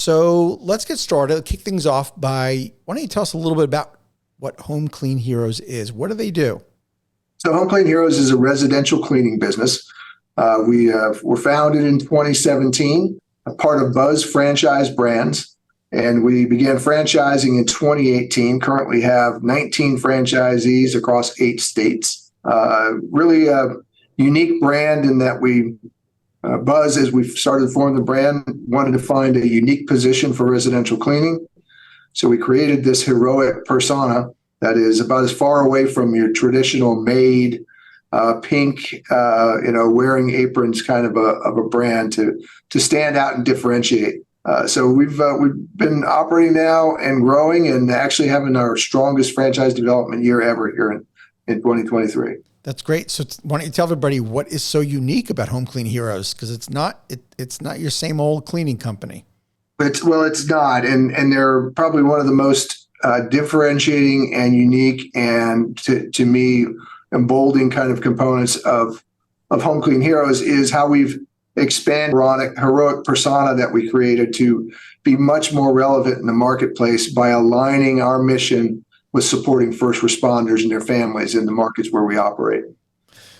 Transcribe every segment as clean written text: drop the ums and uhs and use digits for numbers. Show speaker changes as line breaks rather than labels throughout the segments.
So let's get started. Kick things off by, why don't you tell us a little bit about what Home Clean Heroes is? What do they do?
So Home Clean Heroes is a residential cleaning business. We were founded in 2017, a part of Buzz Franchise Brands, and we began franchising in 2018. Currently have 19 franchisees across 8 states. Really a unique brand in that Buzz, as we started to form the brand, wanted to find a unique position for residential cleaning. So we created this heroic persona that is about as far away from your traditional maid, pink, wearing aprons kind of a brand to stand out and differentiate. So we've been operating now and growing, and actually having our strongest franchise development year ever here in 2023.
That's great. So why don't you tell everybody what is so unique about Home Clean Heroes? Because it's not your same old cleaning company.
It's not, and they're probably one of the most differentiating and unique, and to me, emboldening kind of components of Home Clean Heroes is how we've expanded heroic persona that we created to be much more relevant in the marketplace by aligning our mission with supporting first responders and their families in the markets where we operate.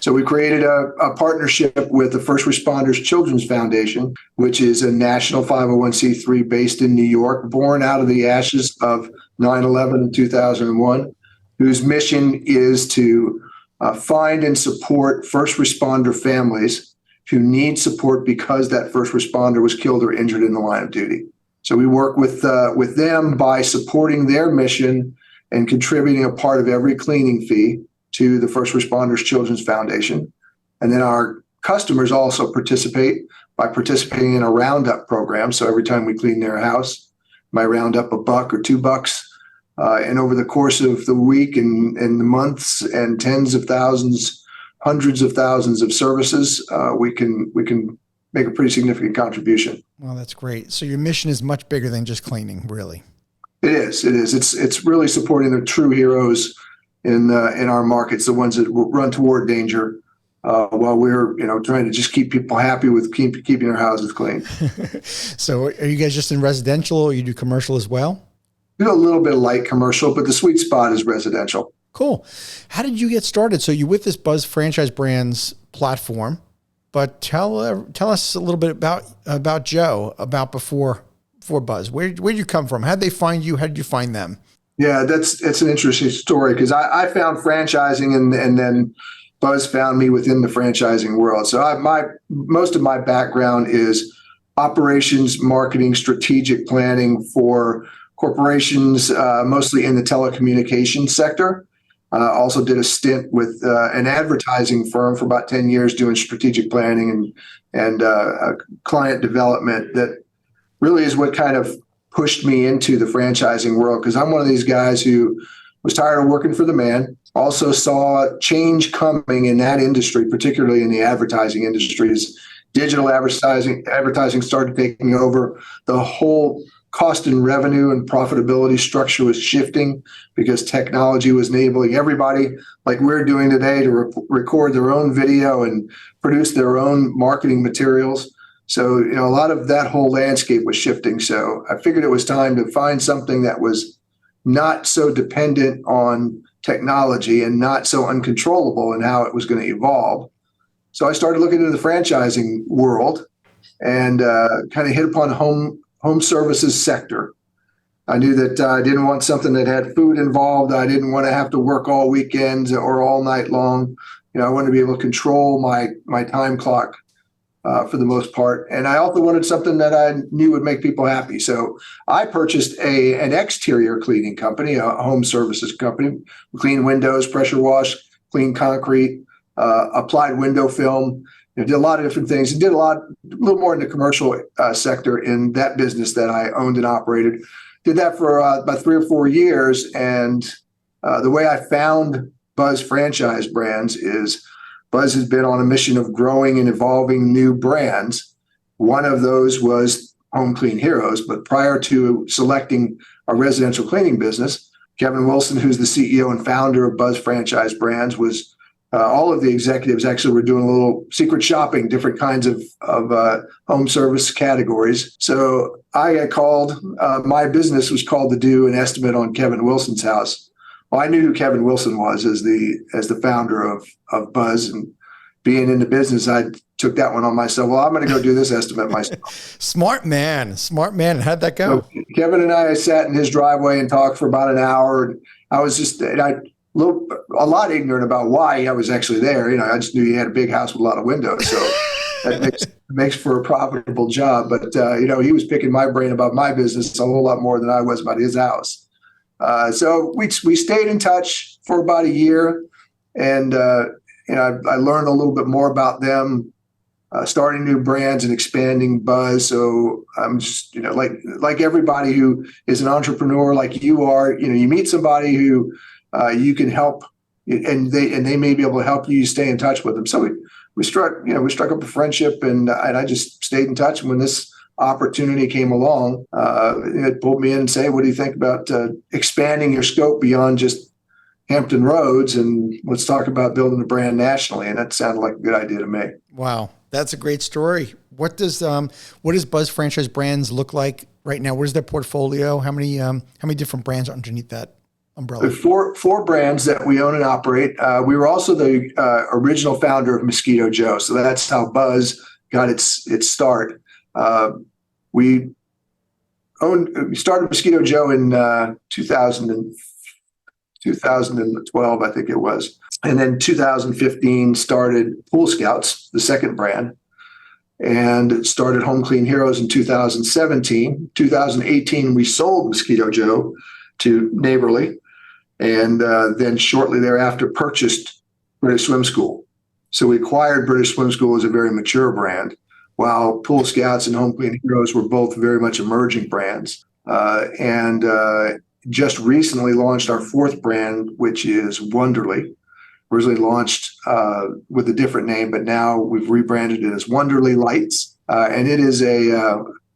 So we created a partnership with the First Responders Children's Foundation, which is a national 501c3 based in New York, born out of the ashes of 9/11 in 2001, whose mission is to find and support first responder families who need support because that first responder was killed or injured in the line of duty. So we work with them by supporting their mission and contributing a part of every cleaning fee to the First Responders Children's Foundation. And then our customers also participate by participating in a roundup program. So every time we clean their house, might round up $1 or $2. And over the course of the week and the months and tens of thousands, hundreds of thousands of services, we can make a pretty significant contribution.
Well, that's great. So your mission is much bigger than just cleaning, really.
It is. It's really supporting the true heroes in our markets, the ones that run toward danger, while we're trying to just keep people happy with keeping their houses clean.
So are you guys just in residential, or you do commercial as well?
We do a little bit of light commercial, but the sweet spot is residential.
Cool. How did you get started? So you're with this Buzz Franchise Brands platform, but tell us a little bit about Joe, about before Buzz. Where did you come from? How did they find you? How did you find them?
Yeah, that's an interesting story, because I found franchising and then Buzz found me within the franchising world. So most of my background is operations, marketing, strategic planning for corporations, mostly in the telecommunications sector. Also did a stint with an advertising firm for about 10 years doing strategic planning and client development. That really is what kind of pushed me into the franchising world, because I'm one of these guys who was tired of working for the man, also saw change coming in that industry, particularly in the advertising industry, as digital advertising started taking over. The whole cost and revenue and profitability structure was shifting because technology was enabling everybody, like we're doing today, to record their own video and produce their own marketing materials. So, a lot of that whole landscape was shifting. So I figured it was time to find something that was not so dependent on technology and not so uncontrollable in how it was going to evolve. So I started looking into the franchising world and kind of hit upon home services sector. I knew that I didn't want something that had food involved. I didn't want to have to work all weekends or all night long. I wanted to be able to control my time clock for the most part. And I also wanted something that I knew would make people happy. So I purchased an exterior cleaning company, a home services company. We clean windows, pressure wash, clean concrete, applied window film. Did a lot of different things, and did a little more in the commercial sector in that business that I owned and operated. Did that for about 3 or 4 years. And the way I found Buzz Franchise Brands is Buzz has been on a mission of growing and evolving new brands. One of those was Home Clean Heroes. But prior to selecting a residential cleaning business, Kevin Wilson, who's the CEO and founder of Buzz Franchise Brands, was all of the executives actually were doing a little secret shopping, different kinds of home service categories. So I got called. My business was called to do an estimate on Kevin Wilson's house. Well, I knew who Kevin Wilson was as the founder of Buzz, and being in the business, I took that one on myself. Well, I'm going to go do this estimate myself.
Smart man. How'd that go?
So Kevin and I sat in his driveway and talked for about an hour. And I was a lot ignorant about why I was actually there. I just knew he had a big house with a lot of windows, so that makes for a profitable job. But he was picking my brain about my business a whole lot more than I was about his house. So we stayed in touch for about a year, and I learned a little bit more about them, starting new brands and expanding Buzz. So I'm just, like everybody who is an entrepreneur like you are, you meet somebody who you can help, and they may be able to help you stay in touch with them. So we struck up a friendship, and I just stayed in touch. And when this opportunity came along, it pulled me in and said, "What do you think about expanding your scope beyond just Hampton Roads, and let's talk about building a brand nationally?" And that sounded like a good idea to me.
Wow, that's a great story. What does Buzz Franchise Brands look like right now? Where's their portfolio? How many different brands are underneath that umbrella?
There are four brands that we own and operate. We were also the original founder of Mosquito Joe, so that's how Buzz got its start. We started Mosquito Joe in 2012, I think it was. And then 2015 started Pool Scouts, the second brand, and started Home Clean Heroes in 2017. 2018, we sold Mosquito Joe to Neighborly, and then shortly thereafter purchased British Swim School. So we acquired British Swim School as a very mature brand, while Pool Scouts and Home Clean Heroes were both very much emerging brands. And just recently launched our fourth brand, which is Wonderly. Originally launched with a different name, but now we've rebranded it as Wonderly Lights. And it is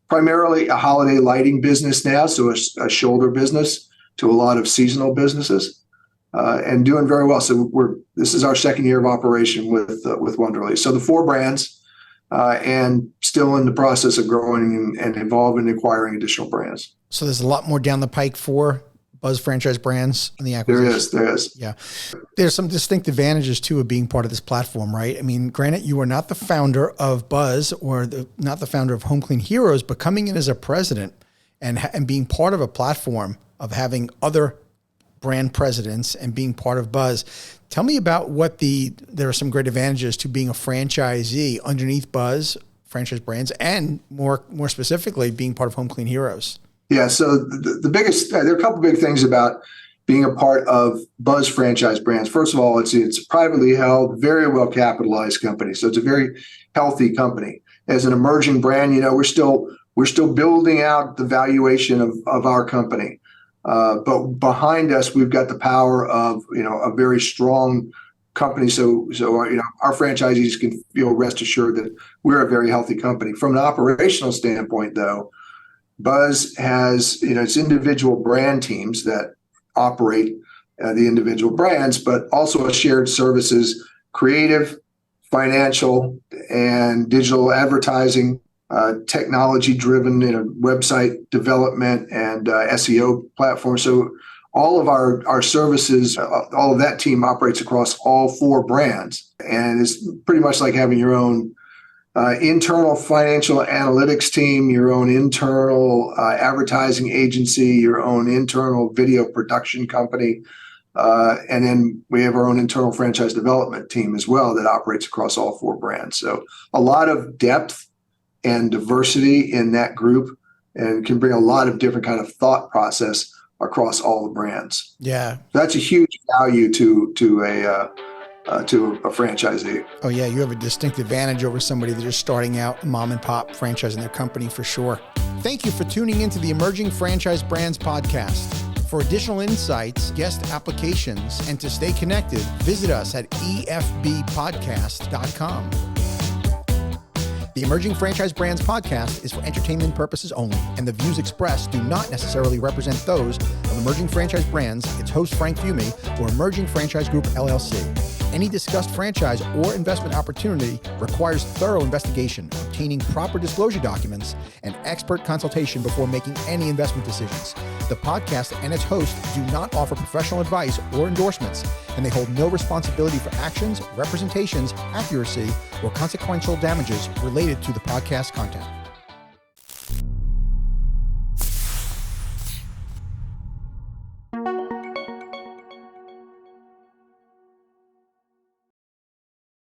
primarily a holiday lighting business now, so a shoulder business to a lot of seasonal businesses, and doing very well. So this is our second year of operation with Wonderly. So the four brands, and still in the process of growing and evolving and acquiring additional brands.
So there's a lot more down the pike for Buzz Franchise Brands in the acquisition.
There is.
Yeah. There's some distinct advantages too of being part of this platform, right? I mean, granted, you are not the founder of Buzz or not the founder of Home Clean Heroes, but coming in as a president and being part of a platform of having other brand presidents and being part of Buzz. Tell me about there are some great advantages to being a franchisee underneath Buzz Franchise Brands, and more specifically being part of Home Clean Heroes.
Yeah, so the biggest, there are a couple big things about being a part of Buzz Franchise Brands. First of all, it's a privately held, very well capitalized company. So it's a very healthy company. As an emerging brand, we're still building out the valuation of our company. But behind us, we've got the power of a very strong company. So our franchisees can feel rest assured that we're a very healthy company. From an operational standpoint, though, Buzz has its individual brand teams that operate the individual brands, but also a shared services, creative, financial, and digital advertising, technology-driven website development and SEO platform. So all of our services, all of that team operates across all four brands, and it's pretty much like having your own internal financial analytics team, your own internal advertising agency, your own internal video production company. And then we have our own internal franchise development team as well that operates across all four brands. So a lot of depth and diversity in that group, and can bring a lot of different kind of thought process across all the brands.
Yeah.
That's a huge value to a franchisee.
Oh yeah, you have a distinct advantage over somebody that's just starting out, a mom and pop franchising their company for sure. Thank you for tuning into the Emerging Franchise Brands podcast. For additional insights, guest applications, and to stay connected, visit us at efbpodcast.com. The Emerging Franchise Brands podcast is for entertainment purposes only, and the views expressed do not necessarily represent those of Emerging Franchise Brands, its host Frank Fumey, or Emerging Franchise Group LLC. Any discussed franchise or investment opportunity requires thorough investigation, obtaining proper disclosure documents, and expert consultation before making any investment decisions. The podcast and its host do not offer professional advice or endorsements, and they hold no responsibility for actions, representations, accuracy, or consequential damages related to the podcast content.